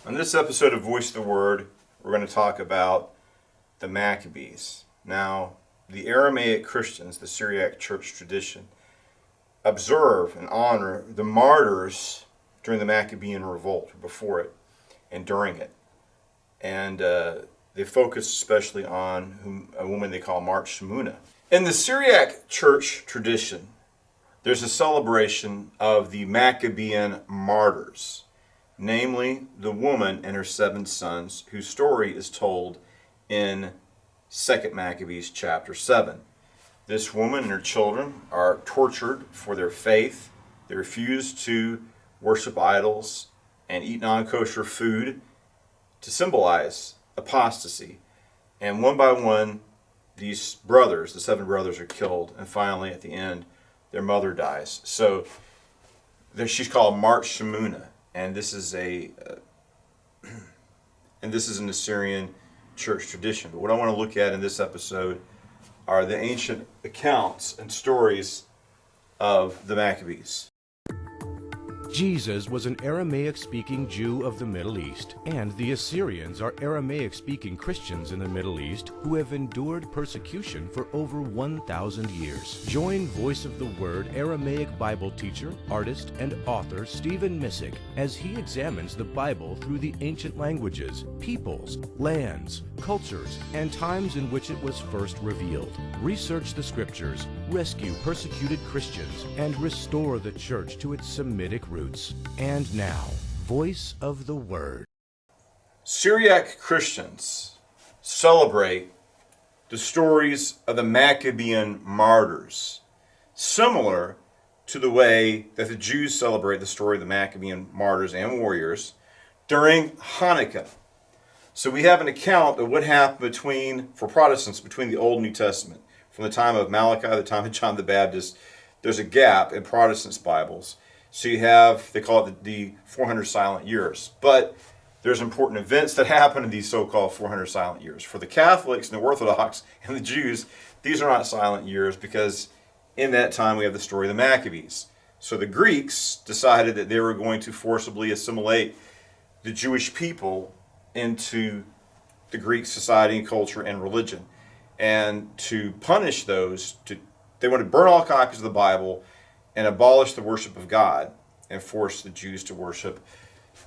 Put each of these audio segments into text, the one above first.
On this episode of Voice of the Word, we're going to talk about the Maccabees. Now, the Aramaic Christians, the Syriac church tradition, observe and honor the martyrs during the Maccabean revolt, before it and during it. And they focus especially on a woman they call Mart, Shamouna. In the Syriac church tradition, there's a celebration of the Maccabean martyrs, namely the woman and her 7 sons, whose story is told in 2 Maccabees chapter 7. This woman and her children are tortured for their faith. They refuse to worship idols and eat non-kosher food to symbolize apostasy. And one by one, these brothers, the 7 brothers, are killed. And finally, at the end, their mother dies. So she's called Mart Shamouna. And this is an Assyrian church tradition. But what I want to look at in this episode are the ancient accounts and stories of the Maccabees. Jesus was an Aramaic-speaking Jew of the Middle East, and the Assyrians are Aramaic-speaking Christians in the Middle East who have endured persecution for over 1,000 years. Join Voice of the Word Aramaic Bible teacher, artist, and author Stephen Missick as he examines the Bible through the ancient languages, peoples, lands, cultures, and times in which it was first revealed. Research the Scriptures, rescue persecuted Christians, and restore the Church to its Semitic roots. And now, Voice of the Word. Syriac Christians celebrate the stories of the Maccabean martyrs, similar to the way that the Jews celebrate the story of the Maccabean martyrs and warriors during Hanukkah. So we have an account of what happened for Protestants between the Old and New Testament. From the time of Malachi, the time of John the Baptist, there's a gap in Protestants' Bibles. So you have, they call it the 400 silent years. But there's important events that happen in these so-called 400 silent years. For the Catholics and the Orthodox and the Jews, these are not silent years because in that time we have the story of the Maccabees. So the Greeks decided that they were going to forcibly assimilate the Jewish people into the Greek society and culture and religion. And to punish those, they wanted to burn all copies of the Bible and abolish the worship of God and force the Jews to worship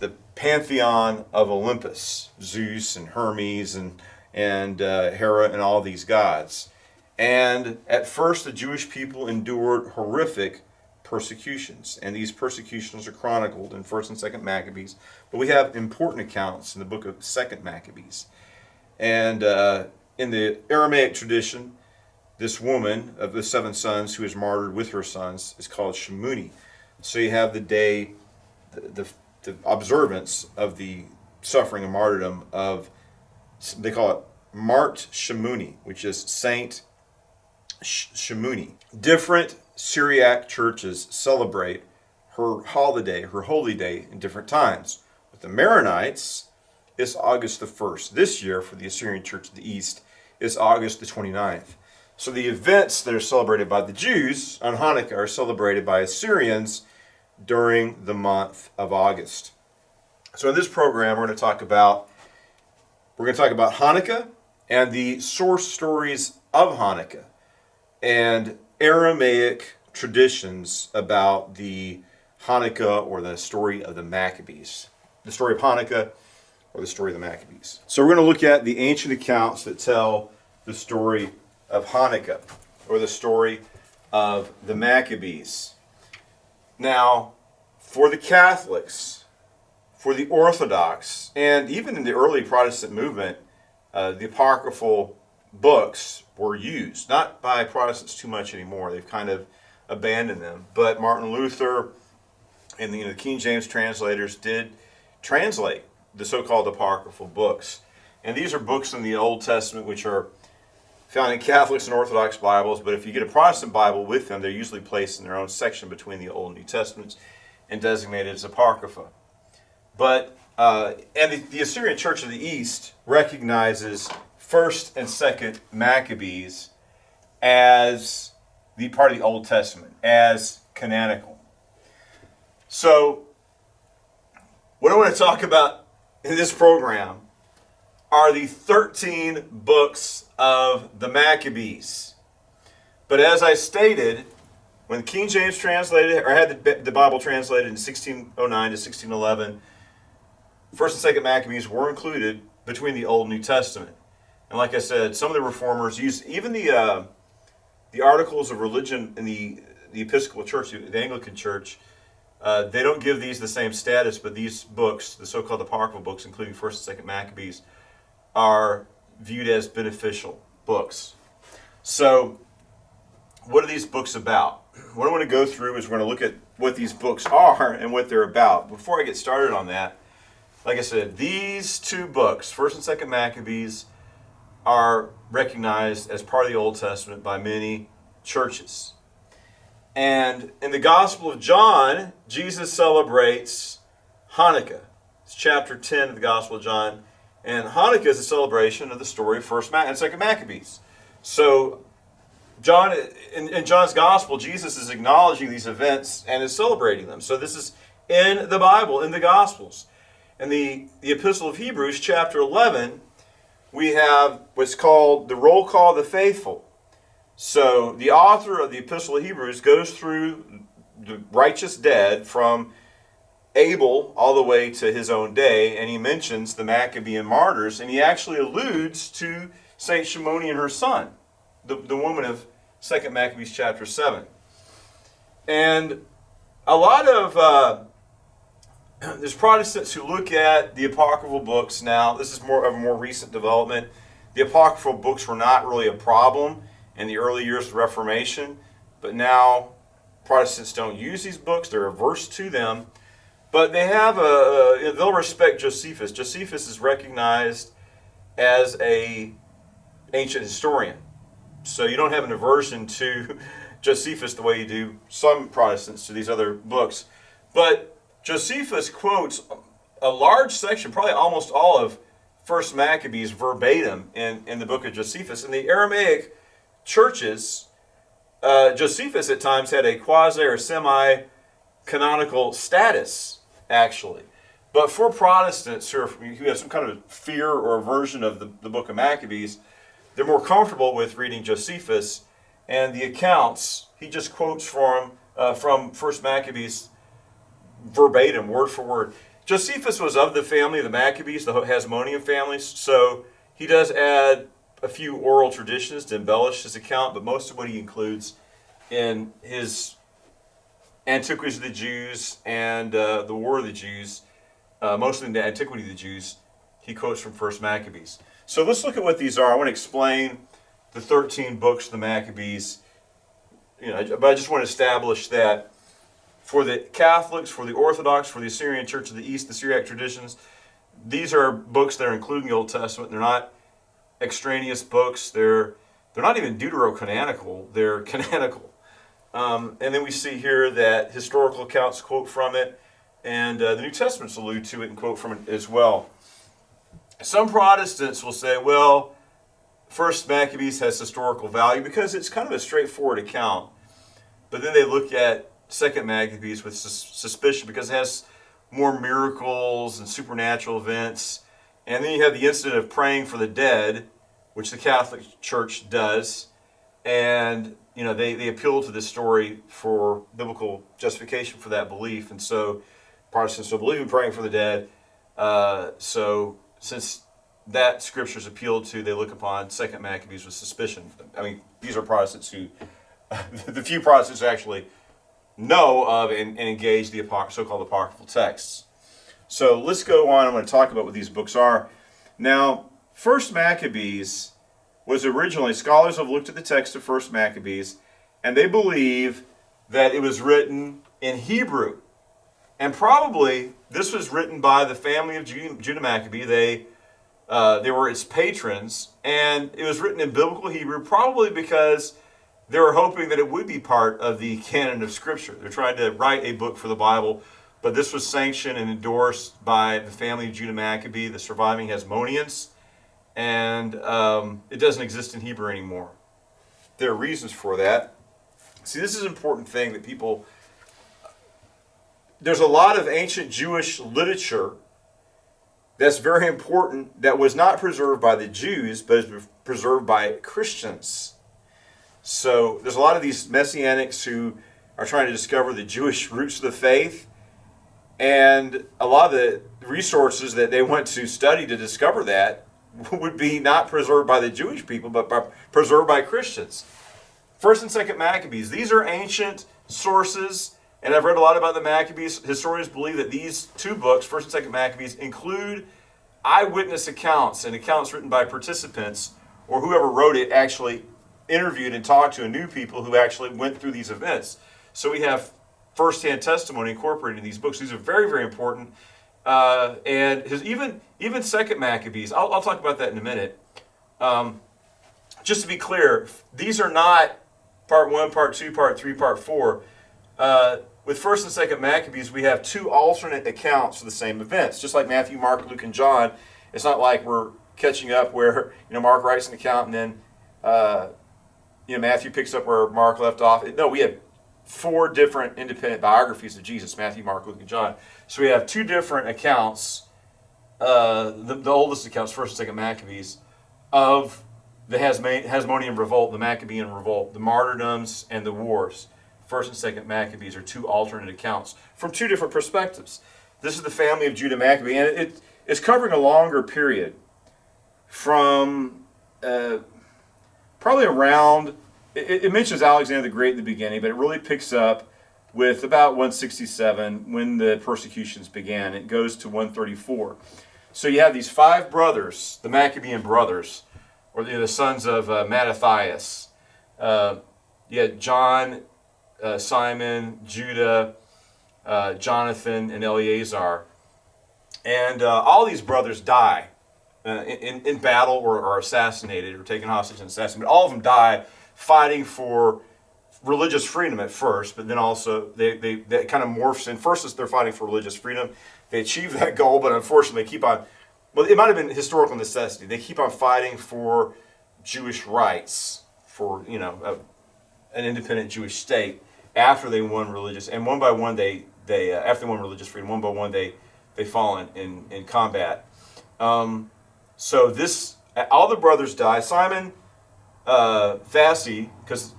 the pantheon of Olympus, Zeus and Hermes and Hera and all these gods. And at first the Jewish people endured horrific persecutions, and these persecutions are chronicled in 1st and 2nd Maccabees, but we have important accounts in the book of 2nd Maccabees. And in the Aramaic tradition, this woman of the 7 sons who is martyred with her sons is called Shamouni. So you have the day, the observance of the suffering and martyrdom of, they call it Mart Shamouni, which is Saint Shamouni. Different Syriac churches celebrate her holiday, her holy day, in different times. With the Maronites, it's August the 1st. This year, for the Assyrian Church of the East, it's August the 29th. So the events that are celebrated by the Jews on Hanukkah are celebrated by Assyrians during the month of August. So in this program, we're going to talk about Hanukkah and the source stories of Hanukkah and Aramaic traditions about the Hanukkah or the story of the Maccabees. The story of Hanukkah or the story of the Maccabees. So we're going to look at the ancient accounts that tell the story of Hanukkah, or the story of the Maccabees. Now, for the Catholics, for the Orthodox, and even in the early Protestant movement, the apocryphal books were used, not by Protestants too much anymore. They've kind of abandoned them. But Martin Luther and the King James translators did translate the so-called apocryphal books. And these are books in the Old Testament which are found in Catholics and Orthodox Bibles, but if you get a Protestant Bible with them, they're usually placed in their own section between the Old and New Testaments and designated as Apocrypha. But the Assyrian Church of the East recognizes 1st and 2nd Maccabees as the part of the Old Testament, as canonical. So, what I want to talk about in this program are the 13 books of the Maccabees. But as I stated, when King James translated, or had the Bible translated in 1609 to 1611, 1st and 2nd Maccabees were included between the Old and New Testament. And like I said, some of the reformers used even the articles of religion in the Episcopal Church, the Anglican Church. They don't give these the same status, but these books, the so-called apocryphal books, including 1st and 2nd Maccabees, are viewed as beneficial books. So, what are these books about? What I want to go through is we're going to look at what these books are and what they're about. Before I get started on that, like I said, these two books, 1st and 2nd Maccabees, are recognized as part of the Old Testament by many churches. And in the Gospel of John, Jesus celebrates Hanukkah. It's chapter 10 of the Gospel of John. And Hanukkah is a celebration of the story of 1st and 2nd Maccabees. So, in John's Gospel, Jesus is acknowledging these events and is celebrating them. So this is in the Bible, in the Gospels. In the Epistle of Hebrews, chapter 11, we have what's called the roll call of the faithful. So the author of the Epistle of Hebrews goes through the righteous dead from Abel all the way to his own day, and he mentions the Maccabean martyrs, and he actually alludes to Saint Shamouna and her son, the woman of 2nd Maccabees chapter 7. And a lot of there's Protestants who look at the apocryphal books now. This is more of a more recent development. The apocryphal books were not really a problem in the early years of the Reformation, but now Protestants don't use these books. They're averse to them. But they have they'll respect Josephus. Josephus is recognized as an ancient historian. So you don't have an aversion to Josephus the way you do some Protestants to these other books. But Josephus quotes a large section, probably almost all of 1st Maccabees verbatim in the book of Josephus. In the Aramaic churches, Josephus at times had a quasi or semi-canonical status, actually. But for Protestants who have some kind of fear or aversion of the book of Maccabees, they're more comfortable with reading Josephus, and the accounts, he just quotes from 1st Maccabees verbatim, word for word. Josephus was of the family of the Maccabees, the Hasmonean families, so he does add a few oral traditions to embellish his account, but most of what he includes in his Antiquities of the Jews and the War of the Jews, mostly in the Antiquity of the Jews, he quotes from 1st Maccabees. So let's look at what these are. I want to explain the 13 books of the Maccabees, but I just want to establish that for the Catholics, for the Orthodox, for the Assyrian Church of the East, the Syriac traditions, these are books that are included in the Old Testament. They're not extraneous books. They're not even deuterocanonical. They're canonical. And then we see here that historical accounts quote from it, and the New Testaments allude to it and quote from it as well. Some Protestants will say, well, 1st Maccabees has historical value because it's kind of a straightforward account. But then they look at 2nd Maccabees with suspicion because it has more miracles and supernatural events. And then you have the incident of praying for the dead, which the Catholic Church does. And, they appeal to this story for biblical justification for that belief. And so Protestants don't believe in praying for the dead. So since that scripture is appealed to, they look upon 2nd Maccabees with suspicion. I mean, these are Protestants who, the few Protestants actually know of and engage the so-called apocryphal texts. So let's go on. I'm going to talk about what these books are. Now, 1st Maccabees was originally, scholars have looked at the text of 1st Maccabees, and they believe that it was written in Hebrew. And probably this was written by the family of Judah Maccabee. They were its patrons, and it was written in biblical Hebrew, probably because they were hoping that it would be part of the canon of Scripture. They're trying to write a book for the Bible, but this was sanctioned and endorsed by the family of Judah Maccabee, the surviving Hasmoneans, and it doesn't exist in Hebrew anymore. There are reasons for that. See, this is an important thing that people... There's a lot of ancient Jewish literature that's very important, that was not preserved by the Jews, but is preserved by Christians. So there's a lot of these Messianics who are trying to discover the Jewish roots of the faith, and a lot of the resources that they went to study to discover that would be not preserved by the Jewish people, but preserved by Christians. First and Second Maccabees, these are ancient sources, and I've read a lot about the Maccabees. Historians believe that these two books, First and Second Maccabees, include eyewitness accounts and accounts written by participants, or whoever wrote it actually interviewed and talked to and knew people who actually went through these events. So we have first-hand testimony incorporated in these books. These are very, very important. And even Second Maccabees, I'll talk about that in a minute. Just to be clear, these are not part 1, part 2, part 3, part 4. With First and Second Maccabees, we have two alternate accounts of the same events. Just like Matthew, Mark, Luke, and John, it's not like we're catching up where Mark writes an account and then Matthew picks up where Mark left off. No, we have 4 different independent biographies of Jesus: Matthew, Mark, Luke, and John. So we have 2 different accounts. The oldest accounts, First and Second Maccabees, of the Hasmonean revolt, the Maccabean revolt, the martyrdoms, and the wars. First and Second Maccabees are 2 alternate accounts from 2 different perspectives. This is the family of Judah Maccabee, and it's covering a longer period from probably around, it mentions Alexander the Great in the beginning, but it really picks up with about 167 when the persecutions began. It goes to 134. So you have these 5 brothers, the Maccabean brothers, or the sons of Mattathias. You had John, Simon, Judah, Jonathan, and Eleazar. And all these brothers die in battle or are assassinated or taken hostage and assassinated. But all of them die fighting for religious freedom at first, but then also they kind of morphs in. First, they're fighting for religious freedom. They achieve that goal, but unfortunately they keep on, well, it might have been historical necessity. They keep on fighting for Jewish rights, for, an independent Jewish state after they won religious, and one by one they after they won religious freedom, one by one they fall in combat. So all the brothers die. Simon Thassi, because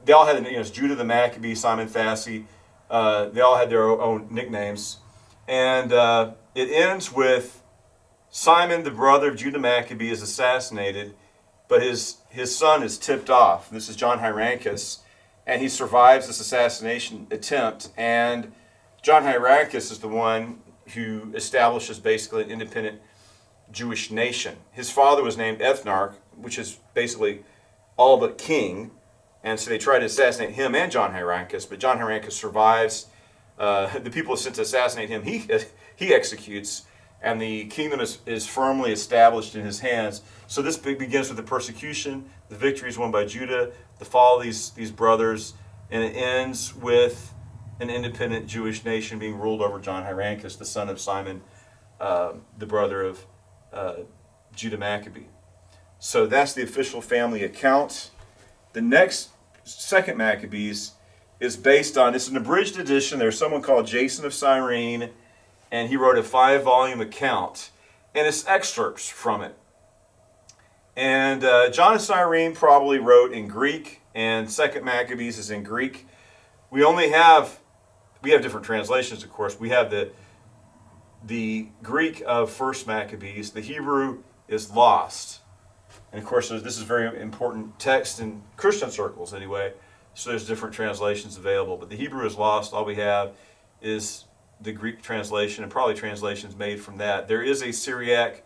they all had, it's Judah the Maccabee, Simon Thassi. They all had their own nicknames, and it ends with Simon, the brother of Judah Maccabee, is assassinated, but his son is tipped off. This is John Hyrcanus, and he survives this assassination attempt. And John Hyrcanus is the one who establishes basically an independent Jewish nation. His father was named Ethnarch, which is basically all but king, and so they try to assassinate him and John Hyrcanus, but John Hyrcanus survives. The people sent to assassinate him, he executes, and the kingdom is firmly established in his hands. So this begins with the persecution. The victory is won by Judah, the fall of these brothers, and it ends with an independent Jewish nation being ruled over John Hyrcanus, the son of Simon, the brother of Judah Maccabee. So that's the official family account. The next, Second Maccabees, is based on, it's an abridged edition. There's someone called Jason of Cyrene, and he wrote a 5-volume account, and it's excerpts from it. And John of Cyrene probably wrote in Greek, and Second Maccabees is in Greek. We have different translations, of course. We have the Greek of First Maccabees. The Hebrew is lost. And of course, this is very important text in Christian circles anyway, so there's different translations available. But the Hebrew is lost. All we have is the Greek translation, and probably translations made from that. There is a Syriac,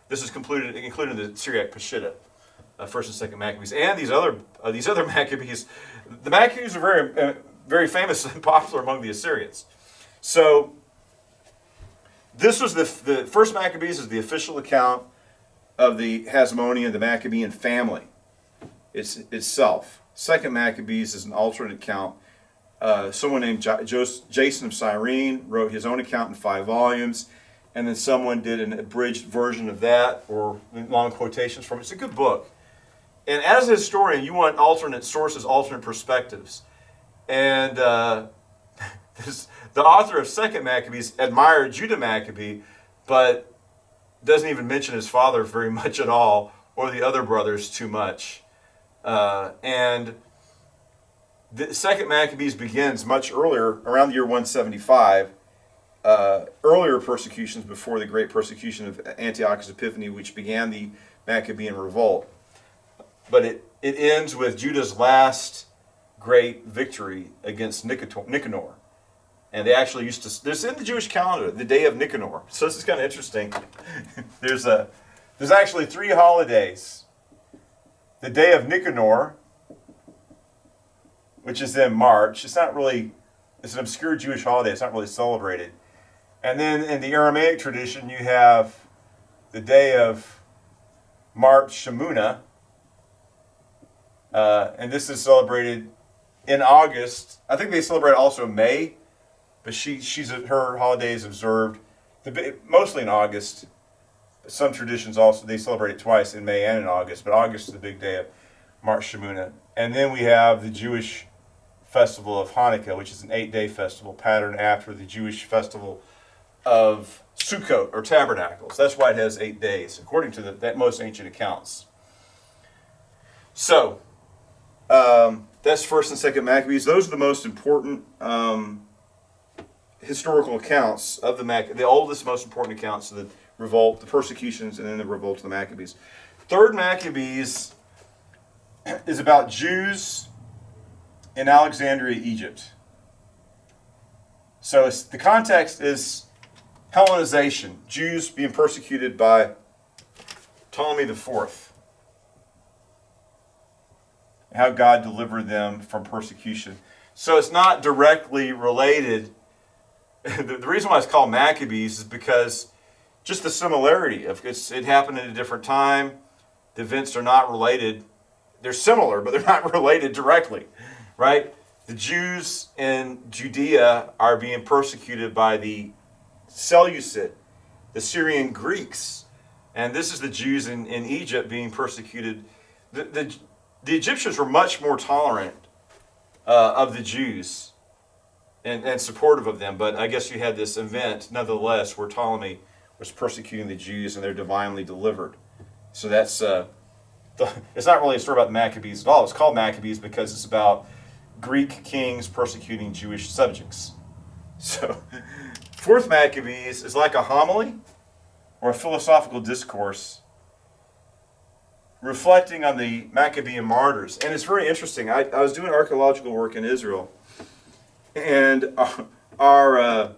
this is included in the Syriac Peshitta, First and Second Maccabees, and these other Maccabees. The Maccabees are very, very famous and popular among the Assyrians. So this was the First Maccabees is the official account of the Hasmonean, the Maccabean family itself. Second Maccabees is an alternate account. Someone named Jason of Cyrene wrote his own account in 5 volumes, and then someone did an abridged version of that, or long quotations from it. It's a good book. And as a historian, you want alternate sources, alternate perspectives. And the author of Second Maccabees admired Judah Maccabee, but doesn't even mention his father very much at all, or the other brothers too much. And the second Maccabees begins much earlier, around the year 175, earlier persecutions before the great persecution of Antiochus Epiphanes, which began the Maccabean revolt. But it ends with Judah's last great victory against Nicanor. And they actually used to, there's in the Jewish calendar, the day of Nicanor. So this is kind of interesting. There's actually 3 holidays. The day of Nicanor, which is in March. It's an obscure Jewish holiday. It's not really celebrated. And then in the Aramaic tradition, you have the day of Mart, Shamouna. And this is celebrated in August. I think they celebrate also in May. But her holiday is observed mostly in August. Some traditions also, they celebrate it twice, in May and in August. But August is the big day of Mart Shamouna. And then we have the Jewish festival of Hanukkah, which is an 8-day festival patterned after the Jewish festival of Sukkot, or Tabernacles. That's why it has 8 days, according to the most ancient accounts. So, that's 1st and 2nd Maccabees. Those are the most important historical accounts of the oldest, most important accounts of the revolt, the persecutions, and then the revolt of the Maccabees. 3rd Maccabees is about Jews in Alexandria, Egypt. So the context is Hellenization, Jews being persecuted by Ptolemy IV, and how God delivered them from persecution. So it's not directly related. The reason why it's called Maccabees is because just the similarity of it happened at a different time. The events are not related. They're similar, but they're not related directly, right? The Jews in Judea are being persecuted by the Seleucid, the Syrian Greeks, and this is the Jews in Egypt being persecuted. The Egyptians were much more tolerant of the Jews and supportive of them, but I guess you had this event, nonetheless, where Ptolemy was persecuting the Jews and they're divinely delivered. So that's it's not really a story about the Maccabees at all. It's called Maccabees because it's about Greek kings persecuting Jewish subjects. So 4th Maccabees is like a homily or a philosophical discourse reflecting on the Maccabean martyrs. And it's very interesting. I was doing archaeological work in Israel, and our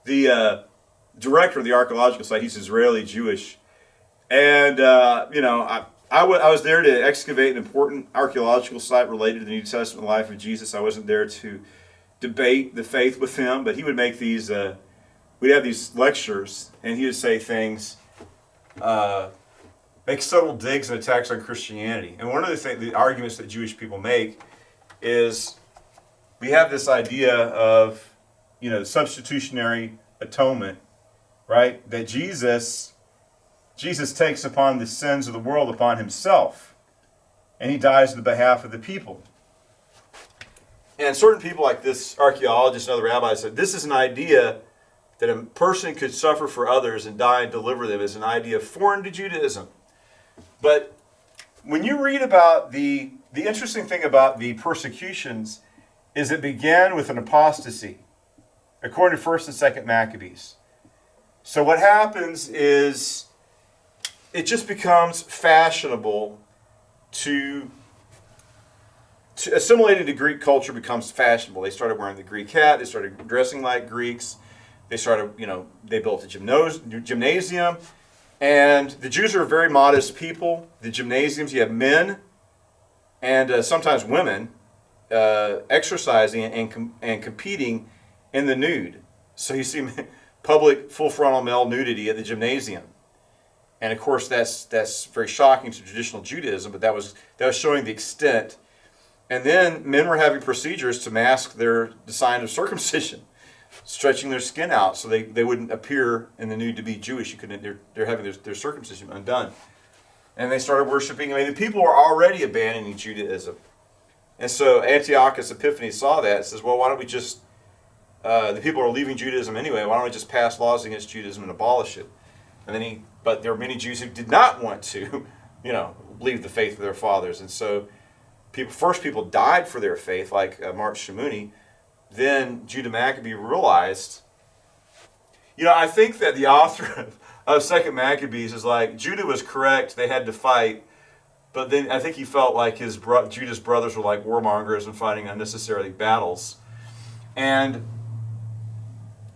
the director of the archaeological site, he's Israeli Jewish, and I was there to excavate an important archaeological site related to the New Testament life of Jesus. I wasn't there to debate the faith with him, but he would make these. We'd have these lectures, and he would say things, make subtle digs and attacks on Christianity. And one of the arguments that Jewish people make is we have this idea of, substitutionary atonement, right? That Jesus takes upon the sins of the world upon himself, and he dies on the behalf of the people. And certain people like this archaeologist and other rabbis said this is an idea that a person could suffer for others and die and deliver them is an idea foreign to Judaism. But when you read about the interesting thing about the persecutions is it began with an apostasy, according to 1st and 2nd Maccabees. So what happens is it just becomes fashionable to assimilating to Greek culture becomes fashionable. They started wearing the Greek hat. They started dressing like Greeks. They started, they built a gymnasium. And the Jews are a very modest people. The gymnasiums, you have men and sometimes women exercising and competing in the nude. So you see public full frontal male nudity at the gymnasium. And of course that's very shocking to traditional Judaism, but that was showing the extent. And then men were having procedures to mask the sign of circumcision, stretching their skin out so they wouldn't appear in the nude to be Jewish. They're having their circumcision undone. And they started worshiping. The people were already abandoning Judaism. And so Antiochus Epiphanes saw that and says, well, why don't we just the people are leaving Judaism anyway. Why don't we just pass laws against Judaism and abolish it? And then but there were many Jews who did not want to, leave the faith of their fathers. And so first people died for their faith, like Mart Shamouna. Then Judah Maccabee realized, I think that the author of 2 Maccabees is like, Judah was correct, they had to fight, but then I think he felt like Judah's brothers were like warmongers and fighting unnecessarily battles. And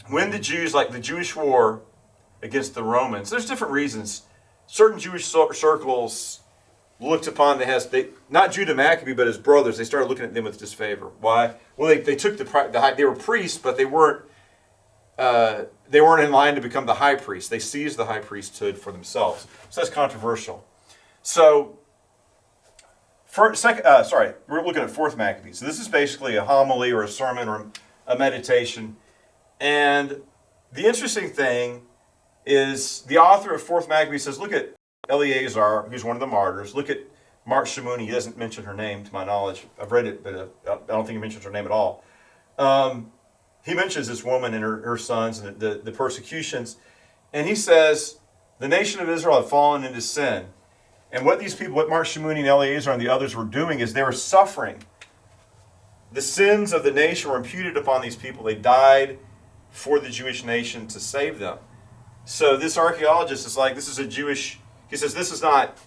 when the Jews, like the Jewish war against the Romans, there's different reasons. Certain Jewish circles looked upon not Judah Maccabee, but his brothers. They started looking at them with disfavor. Why? Well, they took they were priests, but they weren't in line to become the high priest. They seized the high priesthood for themselves. So that's controversial. So, we're looking at 4th Maccabees. So this is basically a homily or a sermon or a meditation. And the interesting thing is the author of 4th Maccabees says, look at Eleazar, who's one of the martyrs. Look at Mart Shamouna. He doesn't mention her name, to my knowledge. I've read it, but I don't think he mentions her name at all. He mentions this woman and her sons and the persecutions. And he says, the nation of Israel had fallen into sin. And what Mart Shamouna and Eleazar and the others were doing is they were suffering. The sins of the nation were imputed upon these people. They died for the Jewish nation to save them. So this archaeologist is like, he says, this is not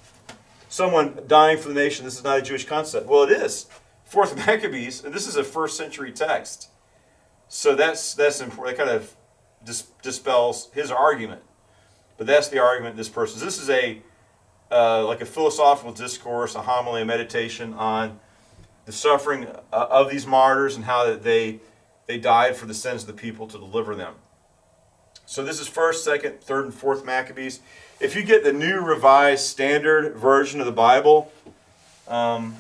someone dying for the nation. This is not a Jewish concept. Well, it is. 4th Maccabees, and this is a 1st century text. So that's important. That kind of dispels his argument. But that's the argument this person. This is like a philosophical discourse, a homily, a meditation on the suffering of these martyrs and how they died for the sins of the people to deliver them. So this is 1st, 2nd, 3rd, and 4th Maccabees. If you get the New Revised Standard version of the Bible, 1st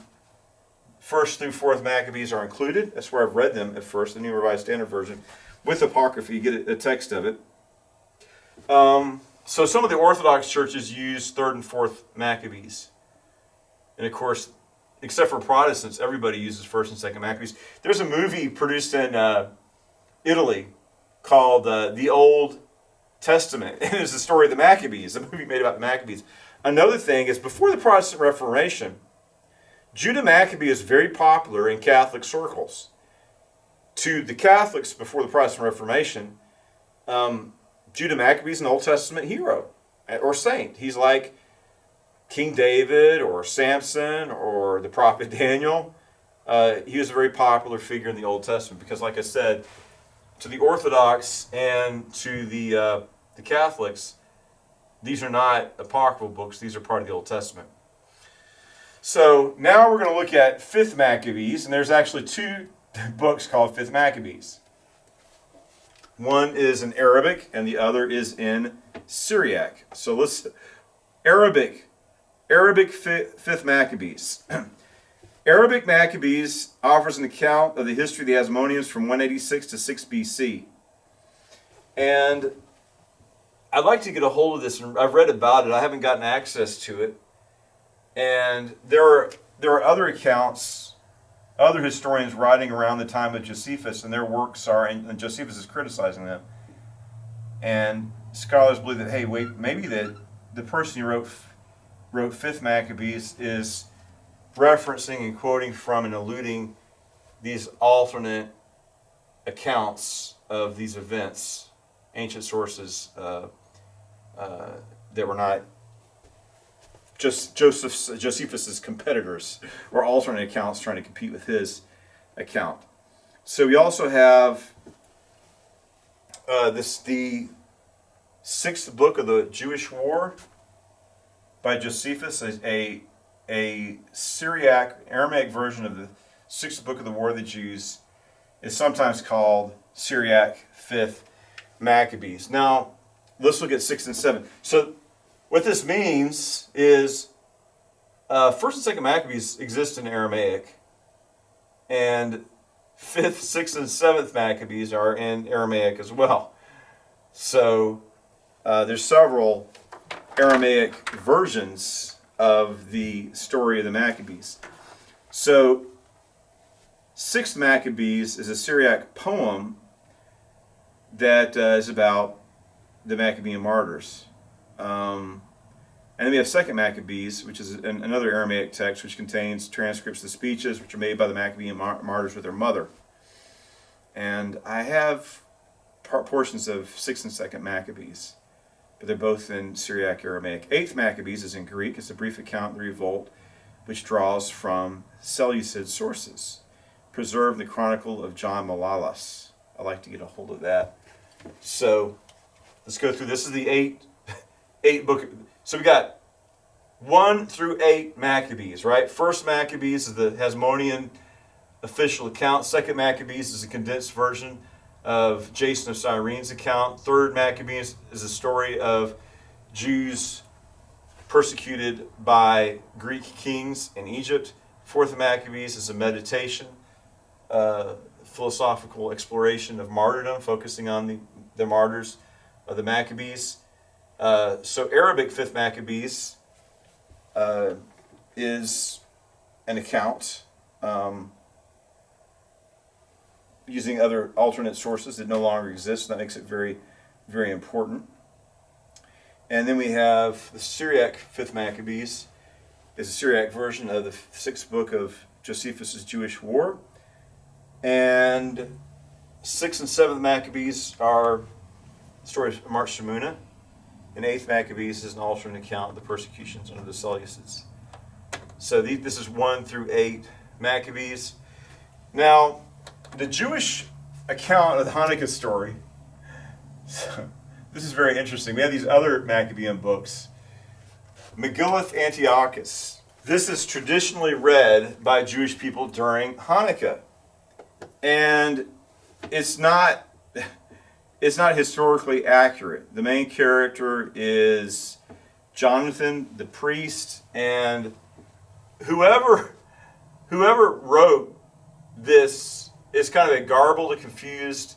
through 4th Maccabees are included. That's where I've read them at first, the New Revised Standard version. With Apocrypha, you get a text of it. So some of the Orthodox churches use 3rd and 4th Maccabees. And of course, except for Protestants, everybody uses 1st and 2nd Maccabees. There's a movie produced in Italy called The Old Testament. And it's the story of the Maccabees, a movie made about the Maccabees. Another thing is, before the Protestant Reformation, Judah Maccabee is very popular in Catholic circles. To the Catholics before the Protestant Reformation, Judah Maccabee is an Old Testament hero or saint. He's like King David or Samson or the prophet Daniel. He was a very popular figure in the Old Testament because, like I said, to the Orthodox and to the Catholics, these are not apocryphal books. These are part of the Old Testament. So now we're going to look at 5th Maccabees, and there's actually 2 books called 5th Maccabees. One is in Arabic, and the other is in Syriac. So Arabic 5th Maccabees. Arabic Maccabees offers an account of the history of the Hasmoneans from 186 to 6 BC. And I'd like to get a hold of this, and I've read about it. I haven't gotten access to it. And there are other accounts, other historians writing around the time of Josephus, and their works are, and Josephus is criticizing them. And scholars believe that, hey, wait, maybe the person who wrote 5th Maccabees is referencing and quoting from and alluding these alternate accounts of these events, ancient sources that were not just Josephus's competitors, or alternate accounts trying to compete with his account. So we also have the 6th book of the Jewish War by Josephus, a Syriac, Aramaic version of the 6th book of the War of the Jews, is sometimes called Syriac 5th Maccabees. Now, let's look at 6 and 7. So, what this means is 1st and 2nd Maccabees exist in Aramaic, and 5th, 6th, and 7th Maccabees are in Aramaic as well. So, there's several Aramaic versions of the story of the Maccabees. So, 6th Maccabees is a Syriac poem that is about the Maccabean martyrs. And then we have Second Maccabees, which is another Aramaic text which contains transcripts of the speeches which are made by the Maccabean martyrs with their mother. And I have portions of 6th and 2nd Maccabees, but they're both in Syriac Aramaic. 8th Maccabees is in Greek. It's a brief account of the revolt, which draws from Seleucid sources, preserved in the Chronicle of John Malalas. I like to get a hold of that. So let's go through. This is the eight book. So we got 1 through 8 Maccabees, right? First Maccabees is the Hasmonean official account. Second Maccabees is a condensed version of Jason of Cyrene's account. Third Maccabees is a story of Jews persecuted by Greek kings in Egypt. Fourth Maccabees is a meditation, philosophical exploration of martyrdom, focusing on the martyrs of the Maccabees. So Arabic 5th Maccabees is an account using other alternate sources that no longer exist. That makes it very, very important. And then we have the Syriac 5th Maccabees. Is a Syriac version of the 6th book of Josephus' Jewish War. And 6th and 7th Maccabees are stories of Mart, Shamouna. And 8th Maccabees is an alternate account of the persecutions under the Seleucids. So this is 1 through 8 Maccabees. Now, the Jewish account of the Hanukkah story, this is very interesting. We have these other Maccabean books. Megillah Antiochus. This is traditionally read by Jewish people during Hanukkah. And it's not historically accurate. The main character is Jonathan, the priest, and whoever wrote this is kind of a garbled and confused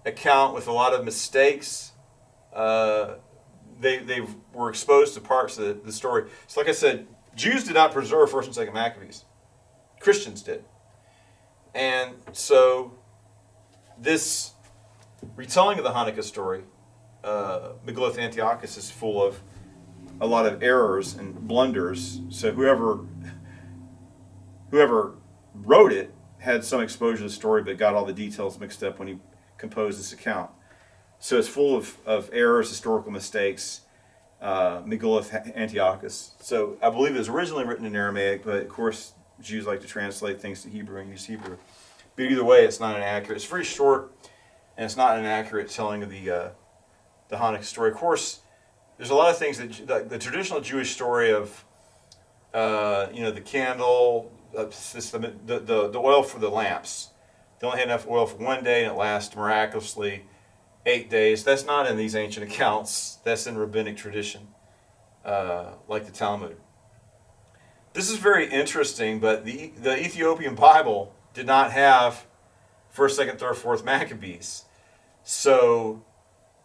account with a lot of mistakes. They were exposed to parts of the story. So like I said, Jews did not preserve 1st and 2nd Maccabees. Christians did. And so this retelling of the Hanukkah story, Megillah Antiochus, is full of a lot of errors and blunders. So whoever wrote it had some exposure to the story, but got all the details mixed up when he composed this account. So it's full of errors, historical mistakes, Megillah Antiochus. So I believe it was originally written in Aramaic, but of course Jews like to translate things to Hebrew and use Hebrew. But either way, it's not an accurate. It's very short, and it's not an accurate telling of the Hanukkah story. Of course, there's a lot of things that the traditional Jewish story of the candle, the oil for the lamps. They only had enough oil for 1 day, and it lasts miraculously 8 days. That's not in these ancient accounts. That's in rabbinic tradition, like the Talmud. This is very interesting, but the Ethiopian Bible did not have 1st, 2nd, 3rd, 4th Maccabees. So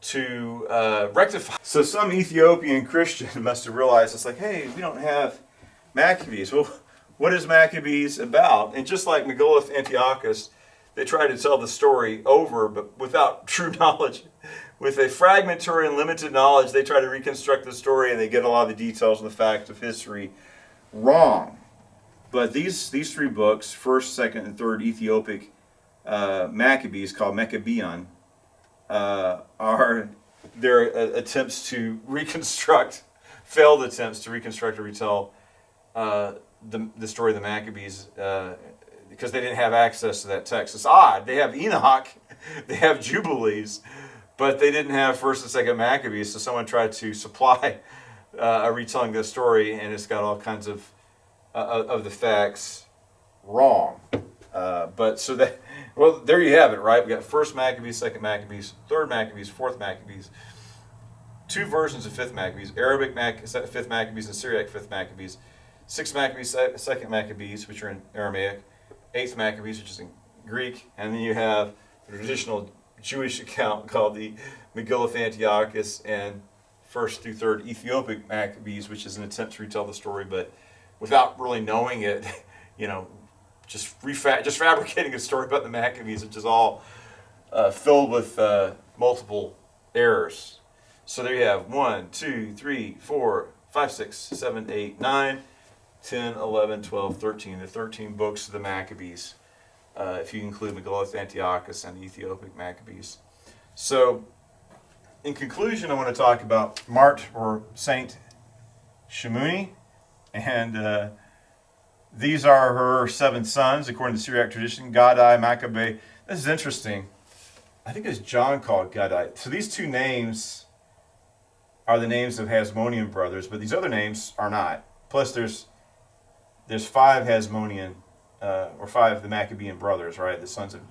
to rectify, so some Ethiopian Christian must have realized, it's like, hey, we don't have Maccabees. Well, what is Maccabees about? And just like Megillah Antiochus, they tried to tell the story over, but without true knowledge. With a fragmentary and limited knowledge, they try to reconstruct the story, and they get a lot of the details and the facts of history wrong. But these 3 books, 1st, 2nd, and 3rd Ethiopic Maccabees, called Maccabean, are their attempts to reconstruct, failed attempts to reconstruct or retell the story of the Maccabees, because they didn't have access to that text. It's odd. They have Enoch, they have Jubilees, but they didn't have 1st and 2nd Maccabees, so someone tried to supply a retelling of the story, and it's got all kinds of the facts wrong. But so that, well, there you have it, right? We got 1st Maccabees, 2nd Maccabees, 3rd Maccabees, 4th Maccabees, 2 versions of 5th Maccabees, Arabic 5th Maccabees and Syriac 5th Maccabees, 6th Maccabees, 2nd Maccabees, which are in Aramaic, 8th Maccabees, which is in Greek, and then you have the traditional Jewish account called the Megillah Antiochus, and 1st through 3rd Ethiopic Maccabees, which is an attempt to retell the story, but without really knowing it, just fabricating a story about the Maccabees, which is all filled with multiple errors. So there you have 1, 2, 3, 4, 5, 6, 7, 8, 9, 10, 11, 12, 13. The 13 books of the Maccabees, if you include Megillus Antiochus and the Ethiopic Maccabees. So, in conclusion, I want to talk about Mart, or Saint Shamouna, and these are her 7 sons, according to the Syriac tradition: Gadai, Maccabee. This is interesting. I think it's John called Gadai. So these 2 names are the names of Hasmonean brothers, but these other names are not. Plus, there's 5 Hasmonean, or 5 of the Maccabean brothers, right? The sons of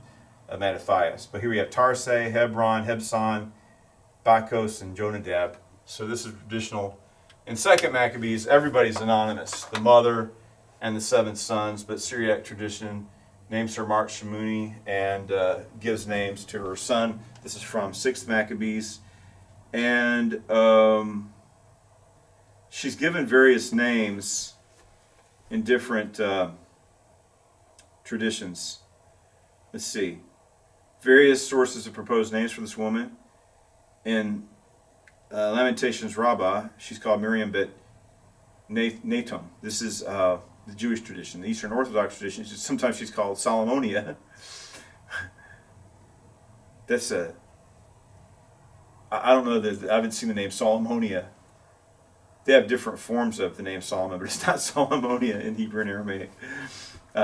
Mattathias. But here we have Tarsai, Hebron, Hebson, Bacchus, and Jonadab. So this is traditional. In 2nd Maccabees, everybody's anonymous. The mother and the 7 sons, but Syriac tradition names her Mart Shamouna and gives names to her son. This is from 6th Maccabees. And she's given various names in different traditions. Let's see. Various sources have proposed names for this woman. In Lamentations Rabbah, she's called Miriam Bet Natum. This is the Jewish tradition. The Eastern Orthodox tradition, sometimes she's called Solomonia. That's I don't know that I haven't seen the name Solomonia. They have different forms of the name Solomon, but it's not Solomonia in Hebrew and Aramaic.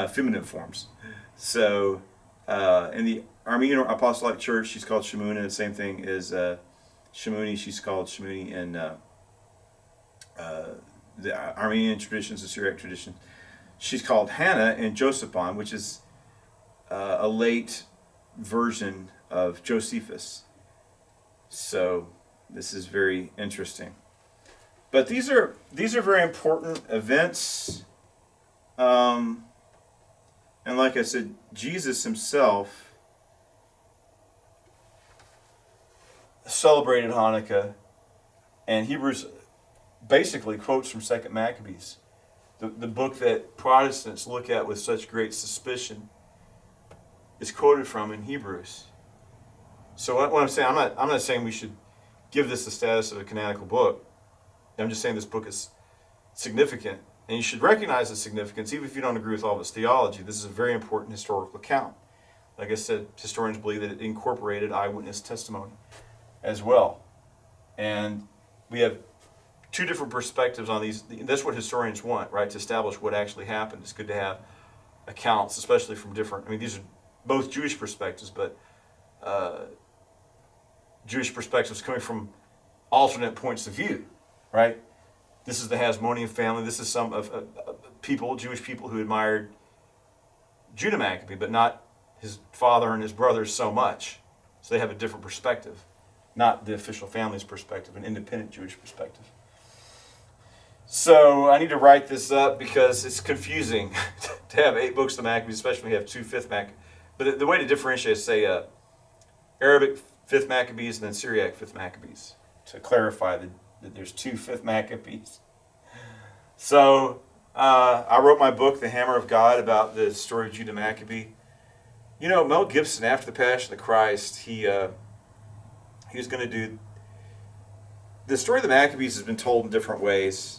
Feminine forms. So in the Armenian Apostolic Church, she's called Shamouna. The same thing is Shamouni. She's called Shamouni in the Armenian traditions, the Syriac tradition. She's called Hannah in Josephon, which is a late version of Josephus. So this is very interesting. But these are very important events. And like I said, Jesus himself celebrated Hanukkah, and Hebrews basically quotes from 2nd Maccabees, the book that Protestants look at with such great suspicion, is quoted from in Hebrews. So what I'm saying, I'm not saying we should give this the status of a canonical book. I'm just saying this book is significant, and you should recognize its significance even if you don't agree with all of its theology. This is a very important historical account. Like I said, historians believe that it incorporated eyewitness testimony as well. And we have 2 different perspectives on these. That's what historians want, right? To establish what actually happened. It's good to have accounts, especially from different, these are both Jewish perspectives, but Jewish perspectives coming from alternate points of view, right? This is the Hasmonean family. This is some of people, Jewish people who admired Judah Maccabee, but not his father and his brothers so much. So they have a different perspective, not the official family's perspective, an independent Jewish perspective. So I need to write this up because it's confusing to have 8 books of the Maccabees, especially when you have 2 5th Maccabees. But the way to differentiate is say Arabic 5th Maccabees and then Syriac 5th Maccabees, to clarify that there's 2 5th Maccabees. So I wrote my book, The Hammer of God, about the story of Judah Maccabee. You know, Mel Gibson, after the Passion of the Christ, he was going to do... The story of the Maccabees has been told in different ways.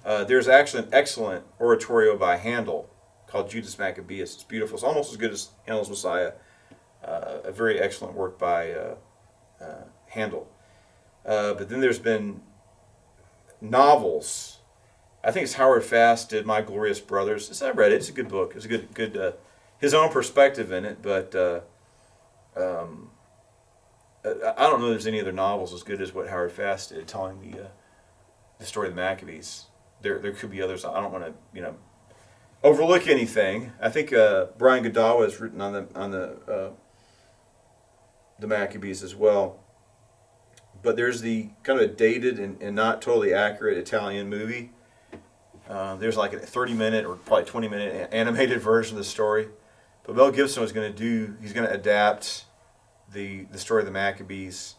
There's actually an excellent oratorio by Handel called Judas Maccabeus. It's beautiful. It's almost as good as Handel's Messiah. A very excellent work by Handel. But then there's been novels. I think it's Howard Fast did My Glorious Brothers. I read it. It's a good book. It's a good his own perspective in it. But I don't know if there's any other novels as good as what Howard Fast did, telling the story of the Maccabees. There could be others. I don't want to overlook anything. I think Brian Godawa has written on the Maccabees as well. But there's the kind of dated and not totally accurate Italian movie. There's like a 30-minute or probably 20-minute animated version of the story. But Mel Gibson was he's going to adapt the story of the Maccabees,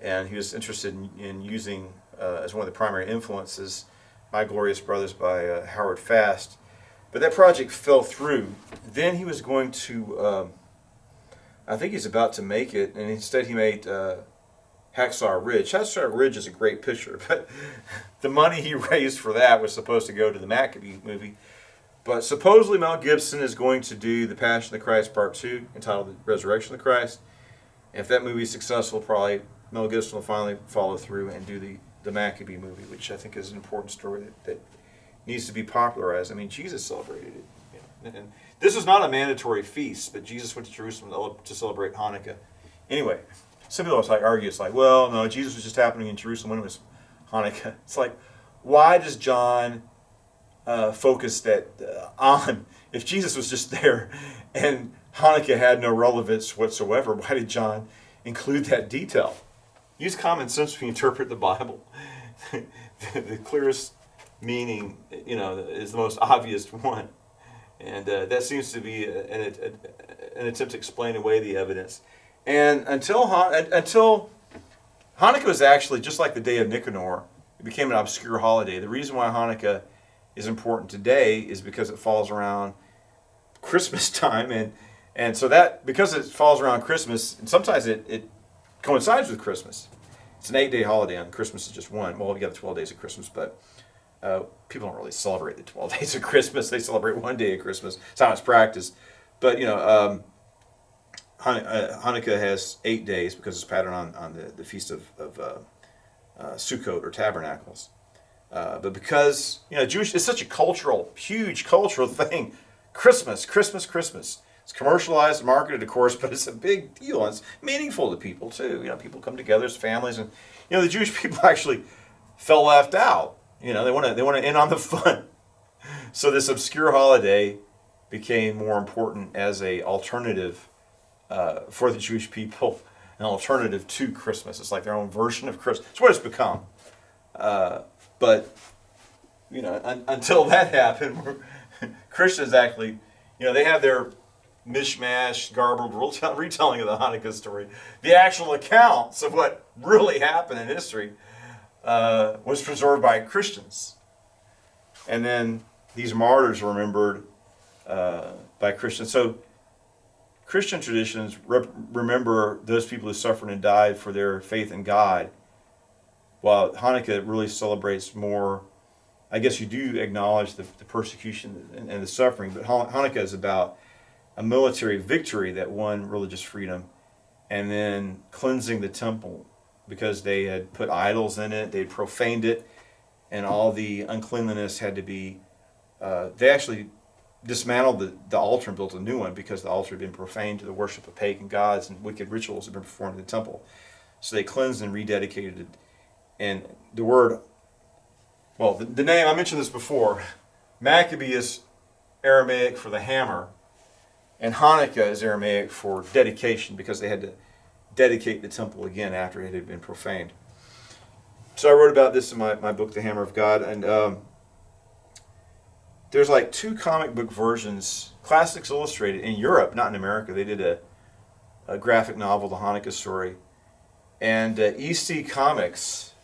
and he was interested in using as one of the primary influences My Glorious Brothers by Howard Fast. But that project fell through. Then he was going to I think he's about to make it, and instead he made Hacksaw Ridge. Hacksaw Ridge is a great picture, but the money he raised for that was supposed to go to the Maccabees movie. But supposedly Mel Gibson is going to do The Passion of the Christ Part 2, entitled The Resurrection of the Christ. If that movie is successful, probably Mel Gibson will finally follow through and do the Maccabee movie, which I think is an important story that needs to be popularized. I mean, Jesus celebrated it. You know, and this is not a mandatory feast, but Jesus went to Jerusalem to celebrate Hanukkah. Anyway, some people argue, it's like, well, no, Jesus was just happening in Jerusalem when it was Hanukkah. It's like, why does John focus that on? If Jesus was just there and Hanukkah had no relevance whatsoever, why did John include that detail? Use common sense when you interpret the Bible. The clearest meaning, is the most obvious one. And that seems to be an attempt to explain away the evidence. And until Hanukkah was actually just like the Day of Nicanor, it became an obscure holiday. The reason why Hanukkah is important today is because it falls around Christmas time, and so that because it falls around Christmas, and sometimes it coincides with Christmas. It's an 8-day holiday, and Christmas is just one. Well, you got the 12 days of Christmas, but people don't really celebrate the 12 days of Christmas. They celebrate one day of Christmas. It's how it's practiced. But Hanukkah has 8 days because it's patterned on the feast of Sukkot or Tabernacles. But because Jewish is such a huge cultural thing, Christmas. It's commercialized, marketed, of course, but it's a big deal, and it's meaningful to people too. People come together as families, and the Jewish people actually felt left out. They want to in on the fun. So this obscure holiday became more important as a alternative for the Jewish people, an alternative to Christmas. It's like their own version of Christmas. It's what it's become. But until that happened, Christians actually, they have their mishmash, garbled retelling of the Hanukkah story. The actual accounts of what really happened in history was preserved by Christians. And then these martyrs were remembered by Christians. So Christian traditions remember those people who suffered and died for their faith in God, while Hanukkah really celebrates more. I guess you do acknowledge the persecution and the suffering, but Hanukkah is about a military victory that won religious freedom, and then cleansing the temple because they had put idols in it, they had profaned it, and all the uncleanliness had to be. They actually dismantled the altar and built a new one because the altar had been profaned to the worship of pagan gods, and wicked rituals had been performed in the temple. So they cleansed and rededicated it. And the word, well, the name, I mentioned this before, Maccabee is Aramaic for the hammer, and Hanukkah is Aramaic for dedication because they had to dedicate the temple again after it had been profaned. So I wrote about this in my book, The Hammer of God, and there's like 2 comic book versions, Classics Illustrated, in Europe, not in America. They did a graphic novel, The Hanukkah Story, and EC Comics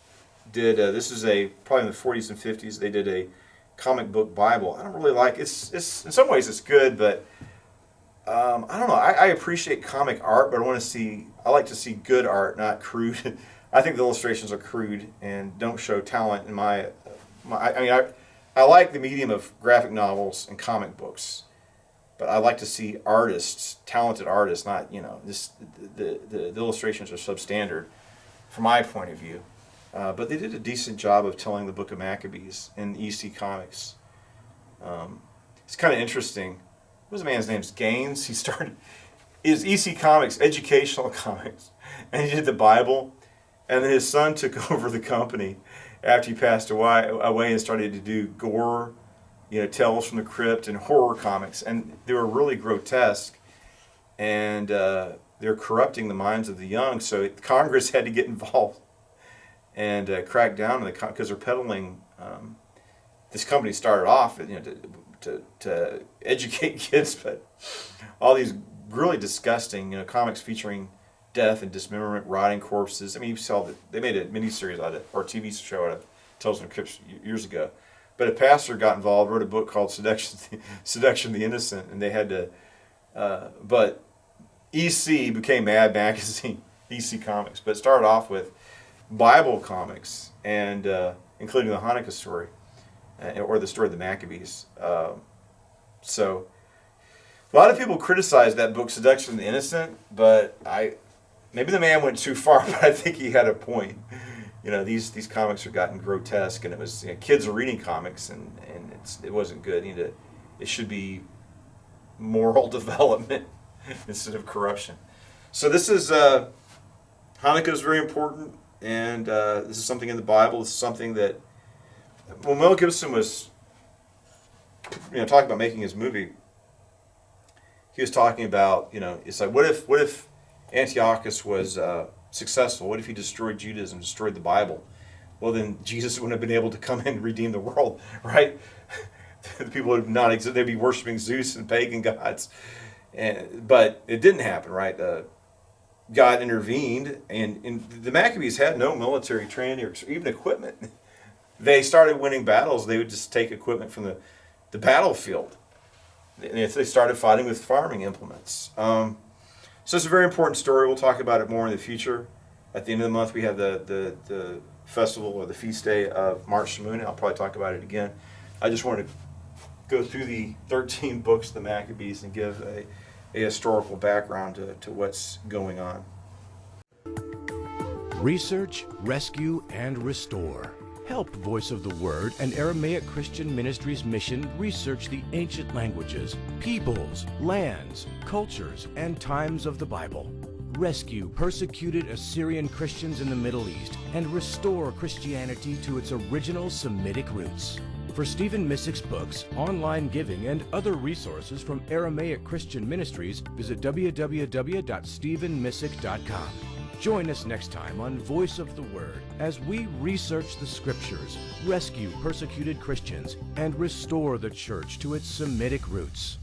did, this is probably in the 40s and 50s, they did a comic book Bible. I don't really like, it's in some ways it's good, but I don't know, I appreciate comic art, but I like to see good art, not crude. I think the illustrations are crude and don't show talent in I like the medium of graphic novels and comic books, but I like to see artists, talented artists, not, the illustrations are substandard from my point of view. But they did a decent job of telling the book of Maccabees in EC Comics. It's kind of interesting. What was the man's name? Gaines. He started his EC Comics, educational comics, and he did the Bible. And then his son took over the company after he passed away and started to do gore, Tales from the Crypt and horror comics. And they were really grotesque, and they're corrupting the minds of the young. So Congress had to get involved and crack down on because they're peddling. This company started off, to educate kids, but all these really disgusting, comics featuring death and dismemberment, rotting corpses. I mean, you saw that they made a miniseries out of it, or a TV show out of Tales from the Crypt years ago. But a pastor got involved, wrote a book called Seduction the Innocent, and they had to. But EC became Mad Magazine, EC Comics, but it started off with Bible comics, and including the Hanukkah story, or the story of the Maccabees. So a lot of people criticize that book, Seduction of the Innocent, but maybe the man went too far, but I think he had a point. These comics are gotten grotesque, and it was kids are reading comics, and it wasn't good. It should be moral development instead of corruption. So this is Hanukkah is very important, and this is something in the Bible. This is something that when Mel Gibson was talking about making his movie, he was talking about it's like what if Antiochus was successful? What if he destroyed Judaism, destroyed the Bible? Well, then Jesus wouldn't have been able to come in and redeem the world, right? The people would not exist. They'd be worshiping Zeus and pagan gods. But it didn't happen, right? God intervened, and the Maccabees had no military training or even equipment. They started winning battles. They would just take equipment from the battlefield. And they started fighting with farming implements. So it's a very important story. We'll talk about it more in the future. At the end of the month, we have the festival or the feast day of Mart, Shamouna. I'll probably talk about it again. I just wanted to go through the 13 books of the Maccabees and give a historical background to what's going on. Research, rescue, and restore. Help Voice of the Word and Aramaic Christian Ministries mission research the ancient languages, peoples, lands, cultures, and times of the Bible. Rescue persecuted Assyrian Christians in the Middle East and restore Christianity to its original Semitic roots. For Stephen Missick's books, online giving, and other resources from Aramaic Christian Ministries, visit www.stephenmissick.com. Join us next time on Voice of the Word as we research the Scriptures, rescue persecuted Christians, and restore the Church to its Semitic roots.